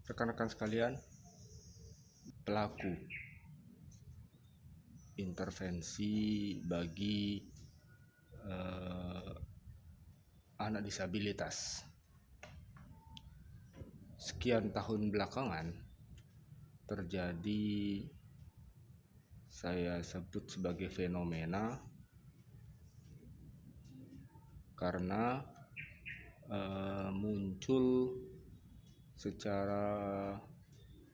Rekan-rekan sekalian, pelaku intervensi bagi anak disabilitas sekian tahun belakangan terjadi, saya sebut sebagai fenomena, karena muncul secara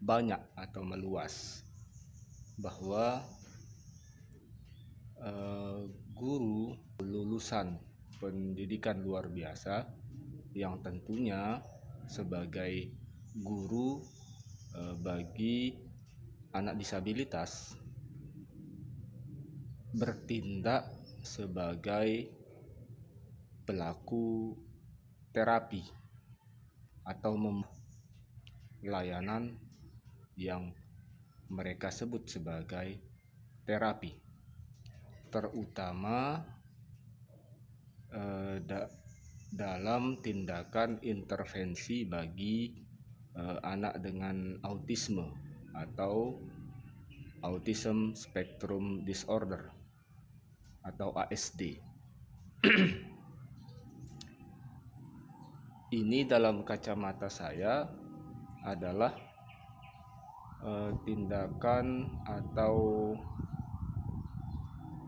banyak atau meluas bahwa guru lulusan pendidikan luar biasa yang tentunya sebagai guru bagi anak disabilitas bertindak sebagai pelaku terapi atau layanan yang mereka sebut sebagai terapi, terutama dalam tindakan intervensi bagi anak dengan autisme atau Autism Spectrum Disorder atau ASD. Ini dalam kacamata saya adalah tindakan atau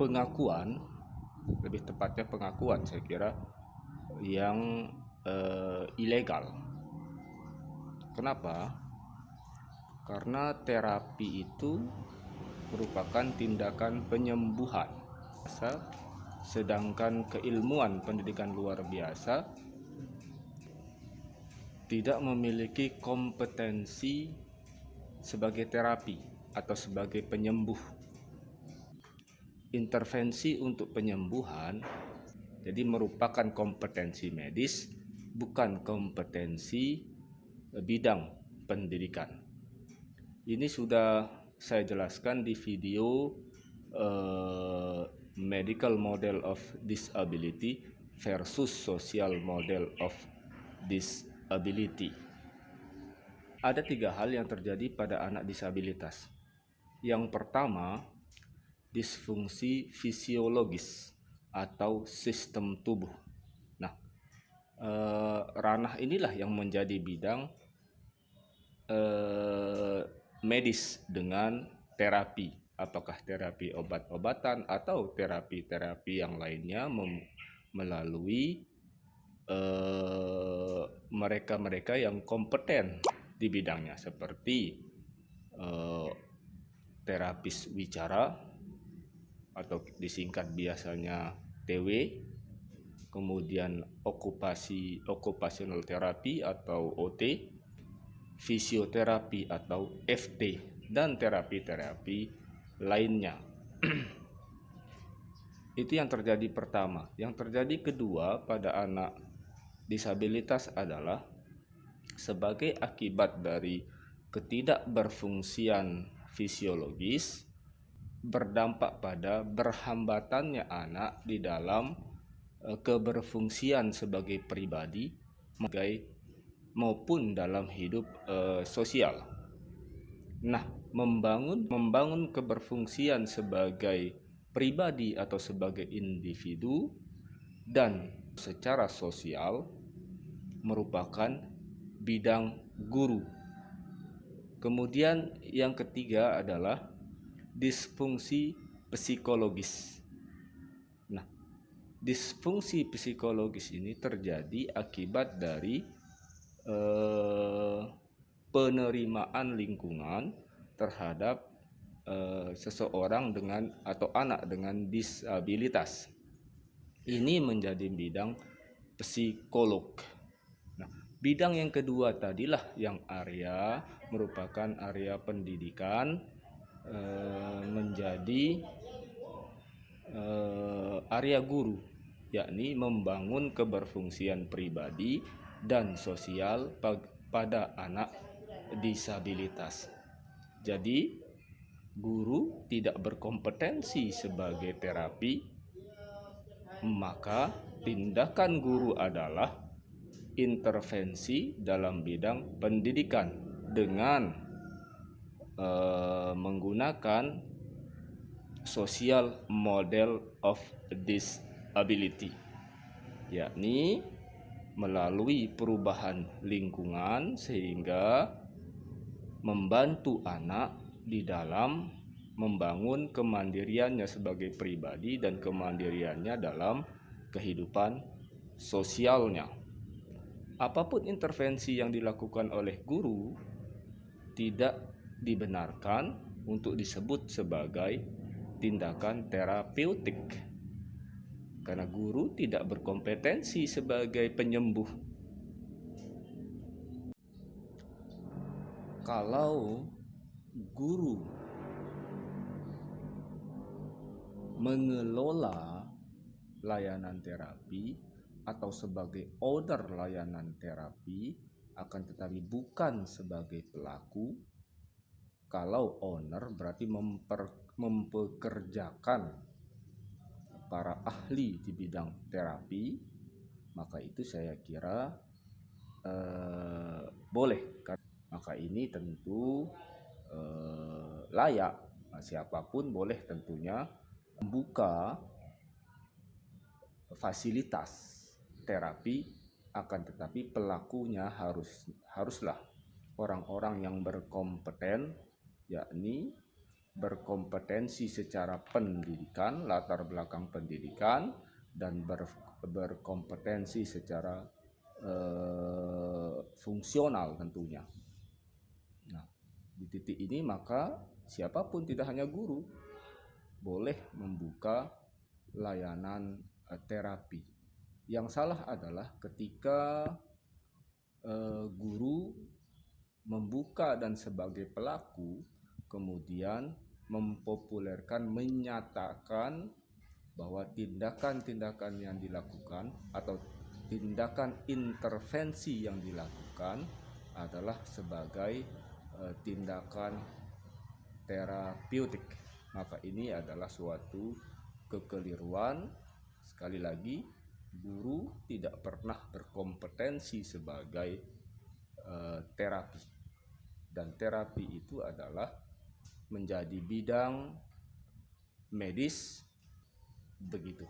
pengakuan, lebih tepatnya pengakuan saya kira, yang ilegal. Kenapa? Karena terapi itu merupakan tindakan penyembuhan, sedangkan keilmuan pendidikan luar biasa tidak memiliki kompetensi sebagai terapi atau sebagai penyembuh. Intervensi untuk penyembuhan jadi merupakan kompetensi medis, bukan kompetensi bidang pendidikan. Ini sudah saya jelaskan di video Medical Model of Disability versus Social Model of Disability. Ada 3 hal yang terjadi pada anak disabilitas. Yang pertama, disfungsi fisiologis atau sistem tubuh. Nah, ranah inilah yang menjadi bidang medis dengan terapi, apakah terapi obat-obatan atau terapi-terapi yang lainnya melalui mereka-mereka yang kompeten di bidangnya, seperti terapis wicara atau disingkat biasanya TW, kemudian occupational therapy atau OT, fisioterapi atau FT, dan terapi-terapi lainnya. Itu yang terjadi pertama. Yang terjadi kedua pada anak disabilitas adalah sebagai akibat dari ketidakberfungsian fisiologis berdampak pada berhambatannya anak di dalam keberfungsian sebagai pribadi maupun dalam hidup sosial. Nah, membangun keberfungsian sebagai pribadi atau sebagai individu dan secara sosial merupakan bidang guru. Kemudian yang ketiga adalah disfungsi psikologis. Nah, disfungsi psikologis ini terjadi akibat dari penerimaan lingkungan terhadap seseorang dengan atau anak dengan disabilitas. Ini menjadi bidang psikolog. Nah, bidang yang kedua tadilah yang merupakan area pendidikan, menjadi area guru, yakni membangun keberfungsian pribadi dan sosial pada anak disabilitas. Jadi, guru tidak berkompetensi sebagai terapi, maka tindakan guru adalah intervensi dalam bidang pendidikan dengan menggunakan social model of disability, yakni melalui perubahan lingkungan sehingga membantu anak di dalam membangun kemandiriannya sebagai pribadi dan kemandiriannya dalam kehidupan sosialnya. Apapun intervensi yang dilakukan oleh guru tidak dibenarkan untuk disebut sebagai tindakan terapeutik, karena guru tidak berkompetensi sebagai penyembuh. Kalau guru mengelola layanan terapi atau sebagai owner layanan terapi, akan tetapi bukan sebagai pelaku. Kalau owner berarti mempekerjakan para ahli di bidang terapi, maka itu saya kira boleh. Maka ini tentu layak, siapapun boleh tentunya membuka fasilitas terapi, akan tetapi pelakunya haruslah orang-orang yang berkompeten, yakni berkompetensi secara pendidikan, latar belakang pendidikan, dan berkompetensi secara fungsional tentunya. Nah, di titik ini maka siapapun, tidak hanya guru, boleh membuka layanan terapi. Yang salah adalah ketika guru membuka dan sebagai pelaku kemudian mempopulerkan, menyatakan bahwa tindakan-tindakan yang dilakukan atau tindakan intervensi yang dilakukan adalah sebagai tindakan terapeutik. Maka ini adalah suatu kekeliruan. Sekali lagi, guru tidak pernah berkompetensi sebagai terapi, dan terapi itu adalah menjadi bidang medis, begitu.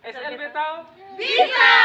SLB tahu? Bisa!